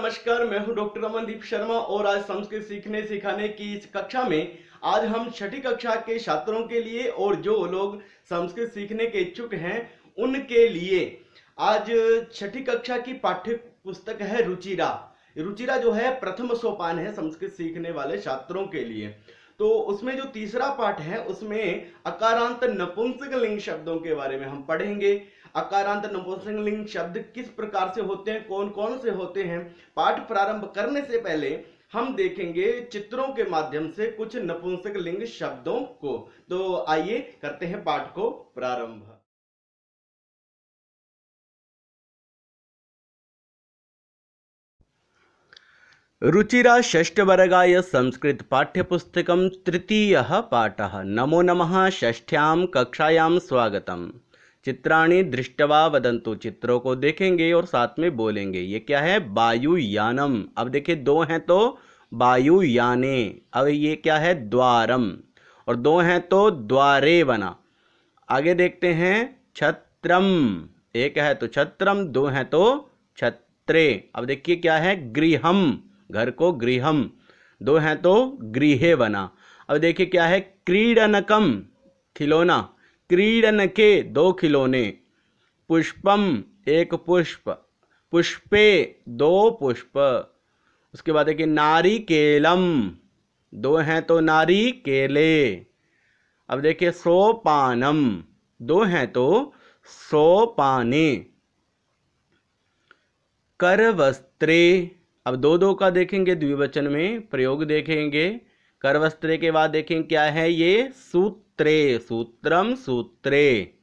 नमस्कार। मैं हूं डॉक्टर अमनदीप शर्मा और आज संस्कृत सीखने सिखाने की इस कक्षा में आज हम छठी कक्षा के छात्रों के लिए और जो लोग संस्कृत सीखने के इच्छुक हैं उनके लिए आज छठी कक्षा की पाठ्य पुस्तक है रुचिरा। रुचिरा जो है प्रथम सोपान है संस्कृत सीखने वाले छात्रों के लिए। तो उसमें जो तीसरा पाठ है उसमें अकारांत नपुंसकलिंग शब्दों के बारे में हम पढ़ेंगे। अकारांत नपुंसकलिंग शब्द किस प्रकार से होते हैं, कौन कौन से होते हैं। पाठ प्रारंभ करने से पहले हम देखेंगे चित्रों के माध्यम से कुछ नपुंसकलिंग शब्दों को। तो आइए करते हैं पाठ को प्रारंभ। रुचिरा षष्ठवर्गाय संस्कृत पाठ्यपुस्तकं तृतीयः पाठः। नमो नमः। षष्ठ्यां कक्षायां स्वागतम। चित्राणि दृष्ट्वा वदन्तु। चित्रों को देखेंगे और साथ में बोलेंगे। ये क्या है? वायुयानम। अब देखिए दो हैं तो वायुयाने। अब ये क्या है? द्वारम। और दो हैं तो द्वारे बना। आगे देखते हैं छत्रम। एक है तो छत्रम, दो हैं तो छत्रे। अब देखिए क्या है? गृहम। घर को गृहम। दो हैं तो गृहे बना। अब देखिए क्या है? क्रीडनकम। खिलौना। क्रीडनके दो खिलौने। पुष्पम एक पुष्प। पुष्पे दो पुष्प। उसके बाद देखिए नारिकेलम। दो हैं तो नारिकेले। अब देखिए सोपानम। दो हैं तो सोपाने। करवस्त्रे। अब दो दो का देखेंगे द्विवचन में प्रयोग देखेंगे। करवस्त्रे के बाद देखेंगे क्या है? ये सूत्रे। सूत्रम सूत्रे।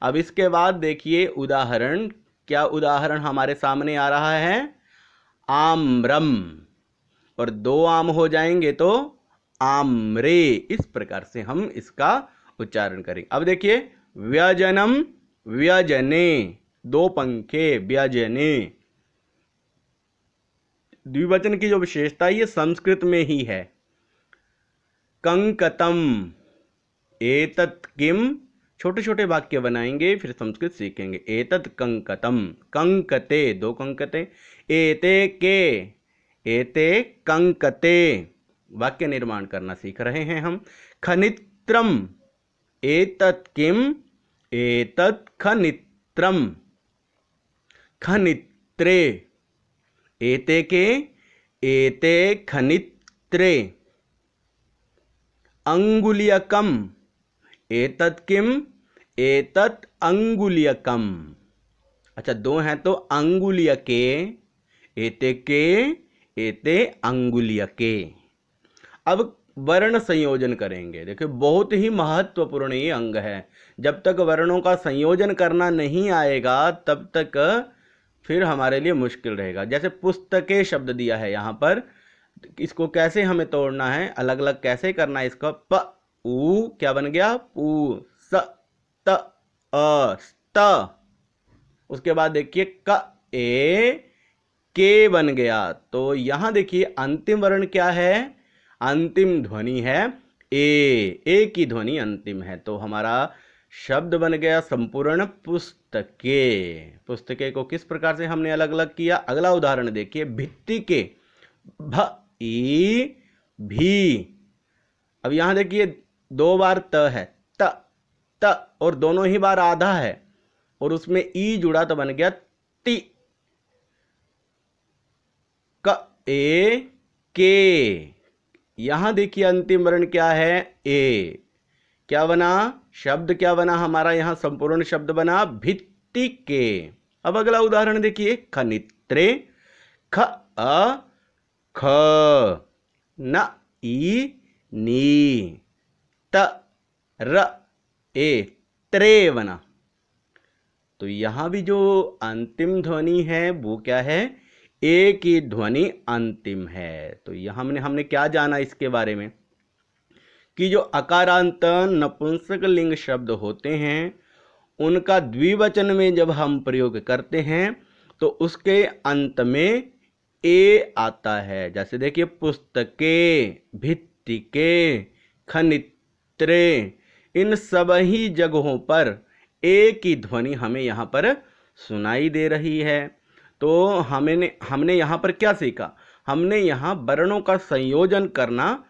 अब इसके बाद देखिए उदाहरण। क्या उदाहरण हमारे सामने आ रहा है? आम्रम। और दो आम हो जाएंगे तो आम्रे। इस प्रकार से हम इसका उच्चारण करेंगे। अब देखिए व्यजनम व्यजने। दो पंखे व्यजने। द्विवचन की जो विशेषता है ये संस्कृत में ही है। कंकतम। एतत् किम। छोटे छोटे वाक्य बनाएंगे फिर संस्कृत सीखेंगे। एतत् कंकतम। कंकते दो कंकते। एते के। एते कंकते। वाक्य निर्माण करना सीख रहे हैं हम। खनित्रम। एतत् किम। एतत् खनित्रम। खनित्रे। एते के। एते खनित्रे। अंगुलियकम। एतत् किम। एतत् अंगुलियकम। अच्छा दो हैं तो अंगुलियके। एते के। एते अंगुलियके। अब वर्ण संयोजन करेंगे। देखिए बहुत ही महत्वपूर्ण ये अंग है। जब तक वर्णों का संयोजन करना नहीं आएगा तब तक फिर हमारे लिए मुश्किल रहेगा। जैसे पुस्तके शब्द दिया है यहाँ पर, इसको कैसे हमें तोड़ना है, अलग अलग कैसे करना है इसको। प ऊ क्या बन गया? पू। स त अ स्त। उसके बाद देखिए क ए के बन गया। तो यहाँ देखिए अंतिम वर्ण क्या है? अंतिम ध्वनि है ए की ध्वनि अंतिम है। तो हमारा शब्द बन गया संपूर्ण पुस्तके। पुस्तके को किस प्रकार से हमने अलग अलग किया? अगला उदाहरण देखिए। भित्ति के। भ ई भी। अब यहां देखिए दो बार त है। त त और दोनों ही बार आधा है और उसमें ई जुड़ा तो बन गया ति। क ए के। यहां देखिए अंतिम वर्ण क्या है? ए। क्या बना? शब्द क्या बना हमारा? यहां संपूर्ण शब्द बना भित्ति के। अब अगला उदाहरण देखिए। खनित्रे। ख अ ख। न ई नी। त र ए त्रे बना। तो यहां भी जो अंतिम ध्वनि है वो क्या है? ए की ध्वनि अंतिम है। तो यहां हमने क्या जाना इसके बारे में कि जो अकारांत नपुंसकलिंग शब्द होते हैं उनका द्विवचन में जब हम प्रयोग करते हैं तो उसके अंत में ए आता है। जैसे देखिए पुस्तके, भित्तिके, खनित्रे। इन सभी जगहों पर ए की ध्वनि हमें यहाँ पर सुनाई दे रही है। तो हमने यहाँ पर क्या सीखा? हमने यहाँ वर्णों का संयोजन करना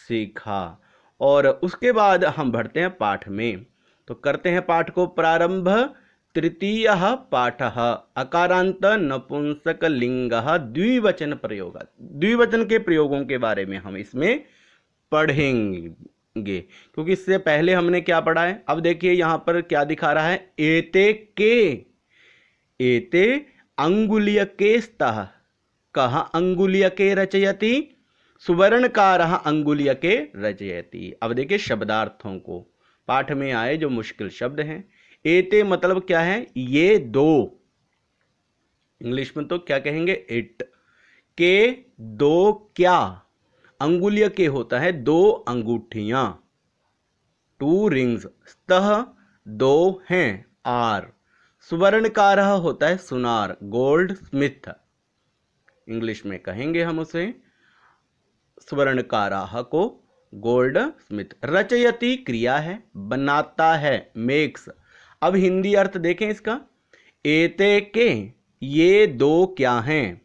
सीखा। और उसके बाद हम बढ़ते हैं पाठ में। तो करते हैं पाठ को प्रारंभ। तृतीय पाठ अकारांत नपुंसकलिंग द्विवचन प्रयोग। द्विवचन के प्रयोगों के बारे में हम इसमें पढ़ेंगे, क्योंकि इससे पहले हमने क्या पढ़ा है। अब देखिए यहाँ पर क्या दिखा रहा है, एते के, एते अंगुल्यके स्तः, कह अंगुल्यके रचयति, सुवर्णकारः अंगुल्यके रचयति। अब देखिए शब्दार्थों को, पाठ में आए जो मुश्किल शब्द हैं। एते मतलब क्या है? ये दो, इंग्लिश में तो क्या कहेंगे? इट। के दो क्या, अंगुल्य के होता है दो अंगूठियां, टू रिंग्स। स्तः दो हैं, आर। सुवर्णकारः होता है सुनार, गोल्ड स्मिथ, इंग्लिश में कहेंगे हम उसे सुवर्णकारः को गोल्ड स्मिथ। रचयति क्रिया है, बनाता है, मेक्स। अब हिंदी अर्थ देखें इसका। एते के, ये दो क्या हैं?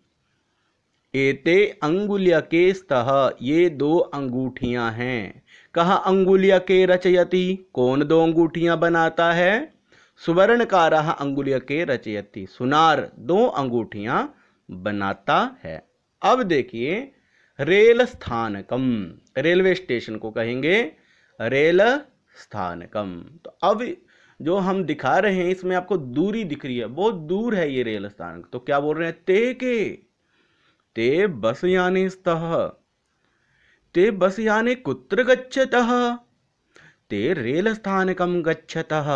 एते अंगुल्यके स्तः, ये दो अंगूठियां हैं। कहा अंगुल्यके रचयति, कौन दो अंगूठियां बनाता है? सुवर्णकारः अंगुल्यके रचयति, सुनार दो अंगूठियां बनाता है। अब देखिए रेल स्थानकम, रेलवे स्टेशन को कहेंगे रेल स्थानकम। तो अब जो हम दिखा रहे हैं इसमें आपको दूरी दिख रही है, बहुत दूर है ये रेल स्थानक। तो क्या बोल रहे हैं? ते के, ते बस याने स्तः, ते बस याने कुत्र गच्छतः, ते रेल स्थानकम गच्छतः।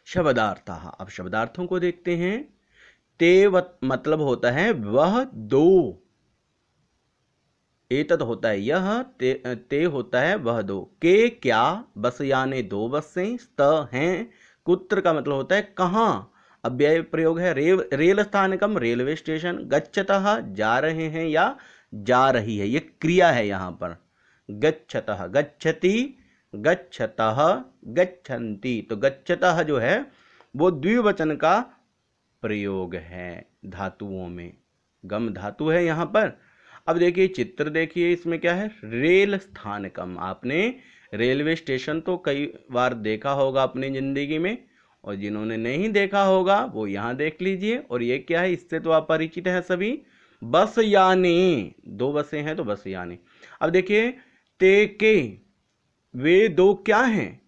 शब्दार्थः, अब शब्दार्थों को देखते हैं। ते मतलब होता है वह दो, एतत् होता है यह, ते होता है वह दो। के क्या, बस यानी दो बसें, स्त हैं, कुत्र का मतलब होता है कहाँ, अव्यय प्रयोग है। रेल स्थानकम रेलवे स्टेशन, गच्छतः जा रहे हैं या जा रही है, ये क्रिया है यहाँ पर। गच्छतः, गच्छति, गच्छतः, गच्छन्ति। तो गच्छतः जो है वो द्विवचन का प्रयोग है धातुओं में, गम धातु है यहाँ पर। अब देखिए चित्र देखिए, इसमें क्या है? रेल स्थानकम। आपने रेलवे स्टेशन तो कई बार देखा होगा अपनी जिंदगी में, और जिन्होंने नहीं देखा होगा वो यहाँ देख लीजिए। और ये क्या है? इससे तो आप परिचित हैं सभी, बस यानी, दो बसें हैं तो बस यानी। अब देखिए ते के, वे दो क्या हैं?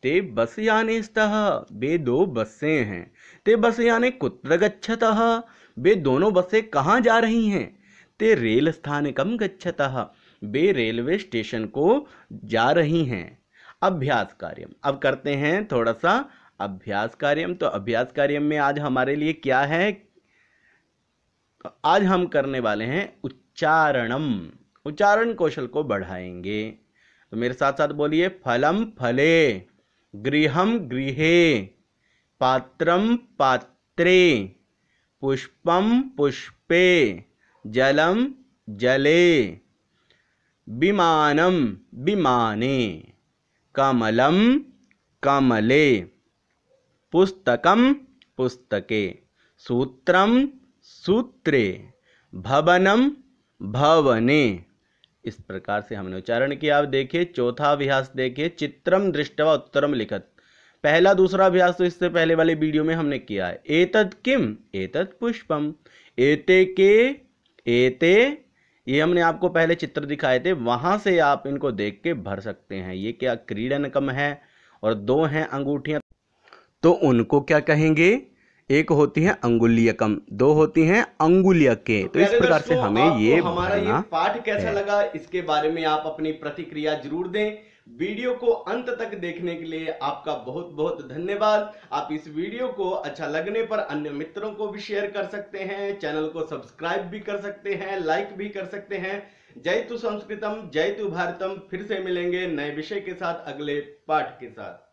ते बस यानी स्तः, वे दो बसें हैं। ते बस यानी कुत्र गच्छतः, वे दोनों बसें कहाँ जा रही हैं? ते रेल स्थानकम गच्छतः, वे रेलवे स्टेशन को जा रही हैं। अभ्यास कार्यम, अब करते हैं थोड़ा सा अभ्यास कार्यम। तो अभ्यास कार्यम में आज हमारे लिए क्या है? तो आज हम करने वाले हैं उच्चारणम, उच्चारण कौशल को बढ़ाएंगे। तो मेरे साथ साथ बोलिए, फलम फले, गृहम गृहे, पात्रम पात्रे, पुष्पम पुष्पे, जलम जले, विमानम विमाने, कमलम कमले, पुस्तकम पुस्तके, सूत्रम सूत्रे, भवनम भवने। इस प्रकार से हमने उच्चारण किया। आप देखिए चौथा अभ्यास देखिए, चित्रम दृष्ट्वा उत्तरम लिखत। पहला दूसरा अभ्यास तो इससे पहले वाले वीडियो में हमने किया है। एतत् किम, एतत् पुष्पम, एते के, एते, ये हमने आपको पहले चित्र दिखाए थे, वहां से आप इनको देख के भर सकते हैं। ये क्या क्रीडनकम है, और दो हैं अंगूठियां, तो उनको क्या कहेंगे? एक होती है अंगुल्यकम, दो होती हैं अंगुल्यके। तो इस प्रकार से हमें ये हमारा ये पाठ कैसा लगा, इसके बारे में आप अपनी प्रतिक्रिया जरूर दें। वीडियो को अंत तक देखने के लिए आपका बहुत बहुत धन्यवाद। आप इस वीडियो को अच्छा लगने पर अन्य मित्रों को भी शेयर कर सकते हैं, चैनल को सब्सक्राइब भी कर सकते हैं, लाइक भी कर सकते हैं। जय तु संस्कृतम, जय तु भारतम। फिर से मिलेंगे नए विषय के साथ, अगले पाठ के साथ।